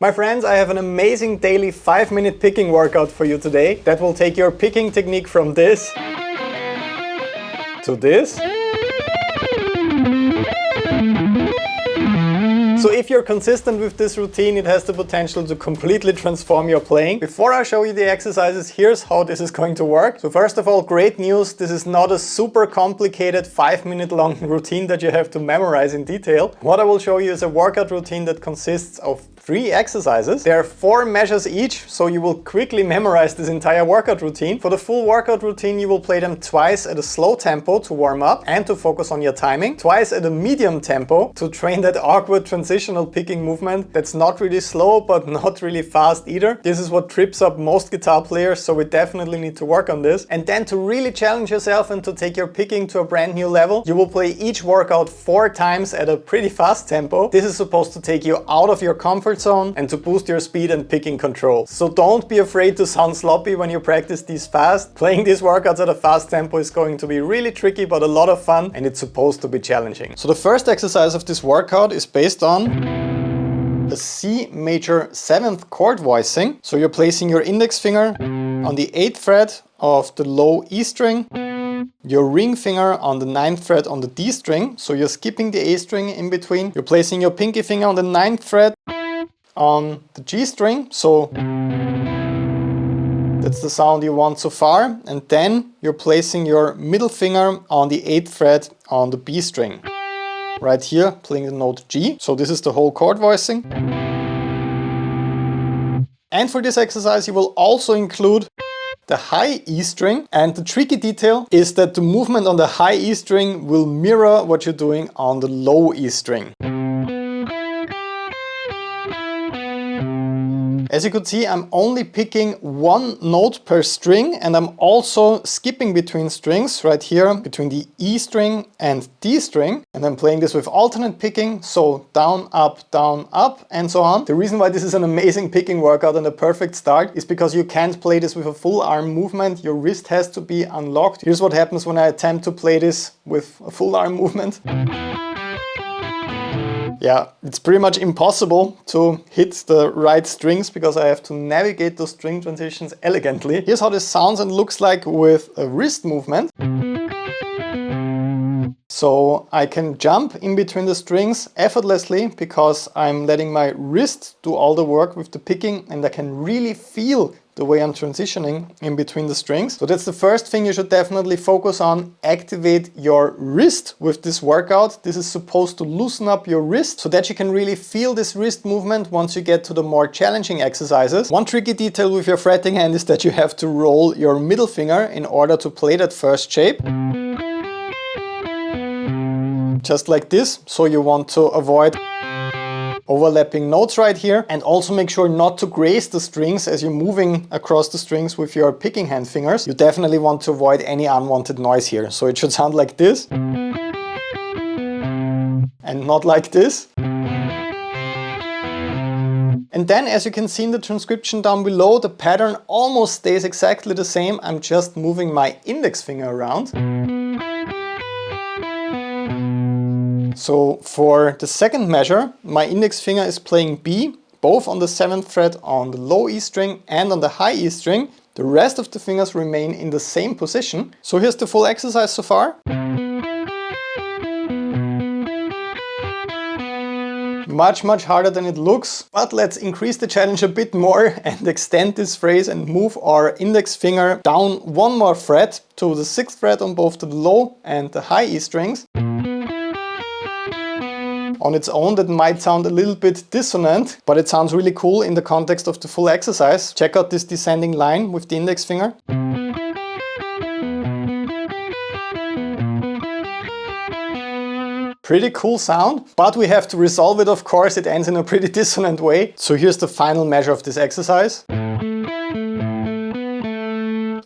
My friends, I have an amazing daily 5-minute picking workout for you today that will take your picking technique from this to this. So if you're consistent with this routine, it has the potential to completely transform your playing. Before I show you the exercises, here's how this is going to work. So first of all, great news, this is not a super complicated 5-minute long routine that you have to memorize in detail. What I will show you is a workout routine that consists of 3 exercises. There are 4 measures each, so you will quickly memorize this entire workout routine. For the full workout routine, you will play them twice at a slow tempo to warm up and to focus on your timing, twice at a medium tempo to train that awkward transitional picking movement that's not really slow but not really fast either. This is what trips up most guitar players, so we definitely need to work on this. And then to really challenge yourself and to take your picking to a brand new level, you will play each workout 4 times at a pretty fast tempo. This is supposed to take you out of your comfort zone and to boost your speed and picking control. So don't be afraid to sound sloppy when you practice these fast. Playing these workouts at a fast tempo is going to be really tricky but a lot of fun, and it's supposed to be challenging. So the first exercise of this workout is based on the C major 7th chord voicing. So you're placing your index finger on the 8th fret of the low E string, your ring finger on the 9th fret on the D string, so you're skipping the A string in between. You're placing your pinky finger on the 9th fret on the G string, so that's the sound you want so far, and then you're placing your middle finger on the 8th fret on the B string. Right here, playing the note G, so this is the whole chord voicing. And for this exercise you will also include the high E string, and the tricky detail is that the movement on the high E string will mirror what you're doing on the low E string. As you could see, I'm only picking 1 note per string, and I'm also skipping between strings right here between the E string and D string, and I'm playing this with alternate picking, so down, up, and so on. The reason why this is an amazing picking workout and a perfect start is because you can't play this with a full arm movement. Your wrist has to be unlocked. Here's what happens when I attempt to play this with a full arm movement. Yeah, it's pretty much impossible to hit the right strings because I have to navigate those string transitions elegantly. Here's how this sounds and looks like with a wrist movement. So I can jump in between the strings effortlessly because I'm letting my wrist do all the work with the picking, and I can really feel the way I'm transitioning in between the strings. So that's the first thing you should definitely focus on. Activate your wrist with this workout. This is supposed to loosen up your wrist so that you can really feel this wrist movement once you get to the more challenging exercises. One tricky detail with your fretting hand is that you have to roll your middle finger in order to play that first shape. Just like this. So you want to avoid overlapping notes right here, and also make sure not to graze the strings as you're moving across the strings with your picking hand fingers. You definitely want to avoid any unwanted noise here. So it should sound like this and not like this. And then, as you can see in the transcription down below, the pattern almost stays exactly the same. I'm just moving my index finger around. So for the second measure, my index finger is playing B, both on the 7th fret on the low E string and on the high E string. The rest of the fingers remain in the same position. So here's the full exercise so far. Much harder than it looks, but let's increase the challenge a bit more and extend this phrase and move our index finger down 1 more fret to the 6th fret on both the low and the high E strings. On its own, that might sound a little bit dissonant, but it sounds really cool in the context of the full exercise. Check out this descending line with the index finger. Pretty cool sound, but we have to resolve it, of course. It ends in a pretty dissonant way. So here's the final measure of this exercise.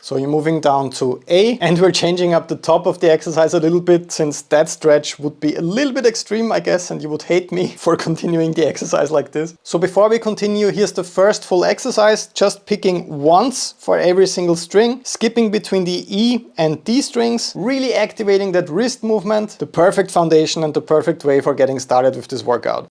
So you're moving down to A, and we're changing up the top of the exercise a little bit, since that stretch would be a little bit extreme, I guess, and you would hate me for continuing the exercise like this. So before we continue, here's the first full exercise, just picking once for every single string, skipping between the E and D strings, really activating that wrist movement, the perfect foundation and the perfect way for getting started with this workout.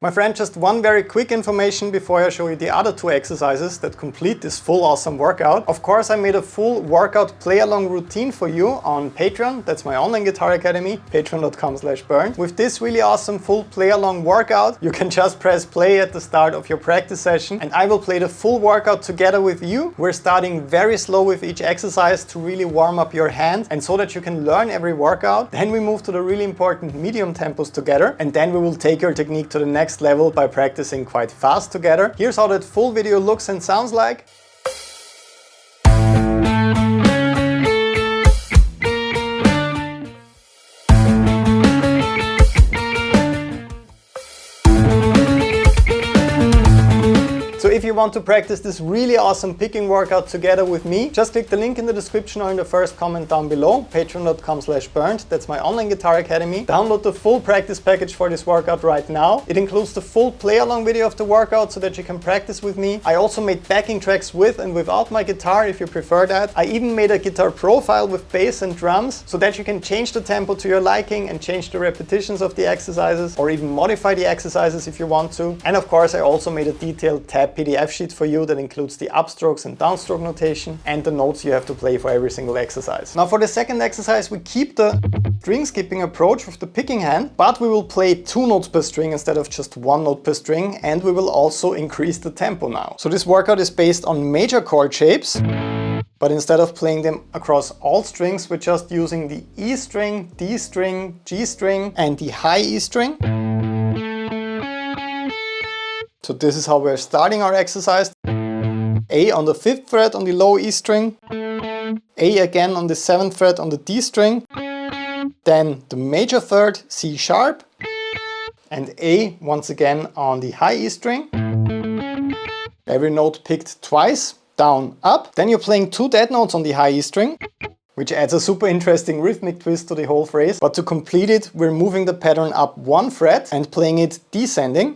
My friend, just one very quick information before I show you the other two exercises that complete this full awesome workout. Of course, I made a full workout play-along routine for you on Patreon. That's my online guitar academy, patreon.com/bernd. With this really awesome full play-along workout, you can just press play at the start of your practice session and I will play the full workout together with you. We're starting very slow with each exercise to really warm up your hand and so that you can learn every workout. Then we move to the really important medium tempos together and then we will take your technique to the next level by practicing quite fast together. Here's how that full video looks and sounds like. So if you want to practice this really awesome picking workout together with me, just click the link in the description or in the first comment down below, patreon.com/bernd. That's my online guitar academy. Download the full practice package for this workout right now. It includes the full play-along video of the workout so that you can practice with me. I also made backing tracks with and without my guitar if you prefer that. I even made a guitar profile with bass and drums so that you can change the tempo to your liking and change the repetitions of the exercises or even modify the exercises if you want to. And of course, I also made a detailed tab PDF sheet for you that includes the upstrokes and downstroke notation and the notes you have to play for every single exercise. Now for the second exercise, we keep the string skipping approach with the picking hand, but we will play 2 notes per string instead of just 1 note per string, and we will also increase the tempo now. So this workout is based on major chord shapes, but instead of playing them across all strings, we're just using the E string, D string, G string and the high E string. So this is how we're starting our exercise. A on the 5th fret on the low E string, A again on the 7th fret on the D string, then the major third C sharp, and A once again on the high E string. Every note picked twice, down, up. Then you're playing 2 dead notes on the high E string, which adds a super interesting rhythmic twist to the whole phrase. But to complete it, we're moving the pattern up 1 fret and playing it descending.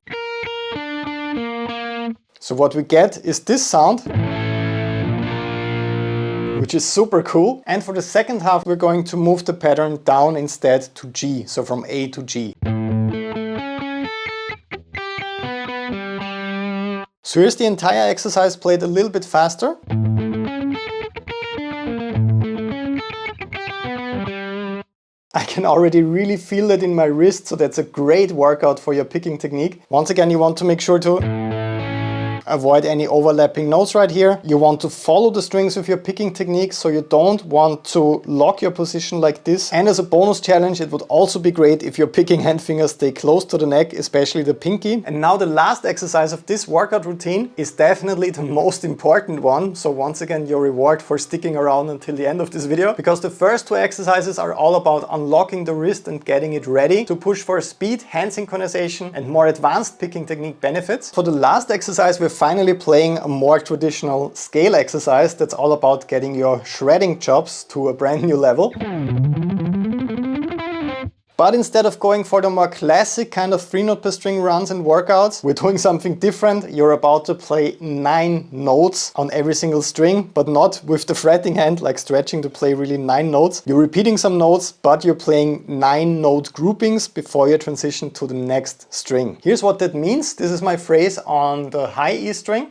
So what we get is this sound, which is super cool. And for the second half, we're going to move the pattern down instead to G, so from A to G. So here's the entire exercise played a little bit faster. I can already really feel it in my wrist, so that's a great workout for your picking technique. Once again, you want to make sure to avoid any overlapping notes right here. You want to follow the strings with your picking technique, so you don't want to lock your position like this. And as a bonus challenge, it would also be great if your picking hand fingers stay close to the neck, especially the pinky. And now the last exercise of this workout routine is definitely the most important one. So once again, your reward for sticking around until the end of this video, because the first 2 exercises are all about unlocking the wrist and getting it ready to push for speed, hand synchronization and more advanced picking technique benefits. For the last exercise, we're finally playing a more traditional scale exercise that's all about getting your shredding chops to a brand new level. But instead of going for the more classic kind of 3 note per string runs and workouts, we're doing something different. You're about to play 9 notes on every single string, but not with the fretting hand, like stretching to play really 9 notes. You're repeating some notes, but you're playing 9 note groupings before you transition to the next string. Here's what that means. This is my phrase on the high E string.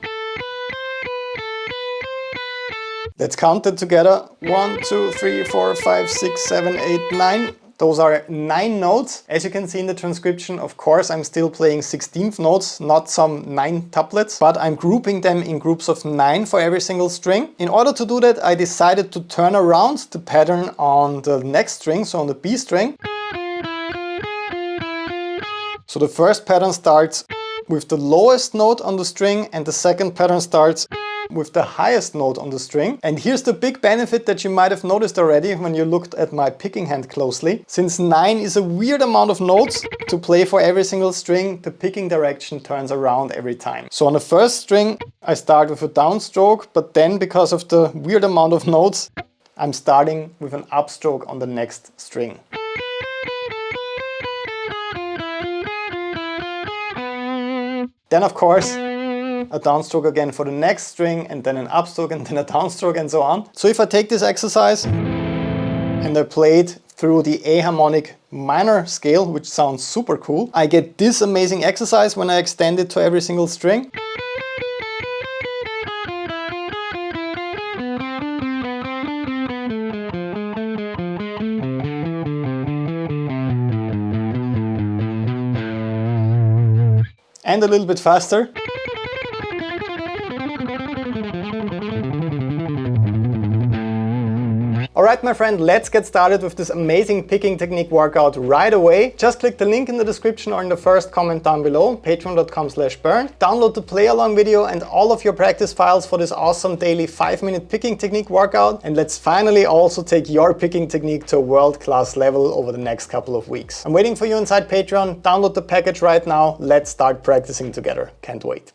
Let's count it together. 1, 2, 3, 4, 5, 6, 7, 8, 9. Those are 9 notes. As you can see in the transcription, of course, I'm still playing 16th notes, not some 9 tuplets, but I'm grouping them in groups of 9 for every single string. In order to do that, I decided to turn around the pattern on the next string, so on the B string. So the first pattern starts with the lowest note on the string and the second pattern starts with the highest note on the string. And here's the big benefit that you might have noticed already when you looked at my picking hand closely. Since 9 is a weird amount of notes to play for every single string, the picking direction turns around every time. So on the first string, I start with a downstroke, but then because of the weird amount of notes, I'm starting with an upstroke on the next string. Then of course, a downstroke again for the next string, and then an upstroke and then a downstroke and so on. So if I take this exercise and I play it through the A harmonic minor scale, which sounds super cool. I get this amazing exercise when I extend it to every single string. And a little bit faster. Alright my friend, let's get started with this amazing picking technique workout right away. Just click the link in the description or in the first comment down below, patreon.com/bernd. Download the play along video and all of your practice files for this awesome daily 5-minute picking technique workout. And let's finally also take your picking technique to a world-class level over the next couple of weeks. I'm waiting for you inside Patreon. Download the package right now. Let's start practicing together. Can't wait.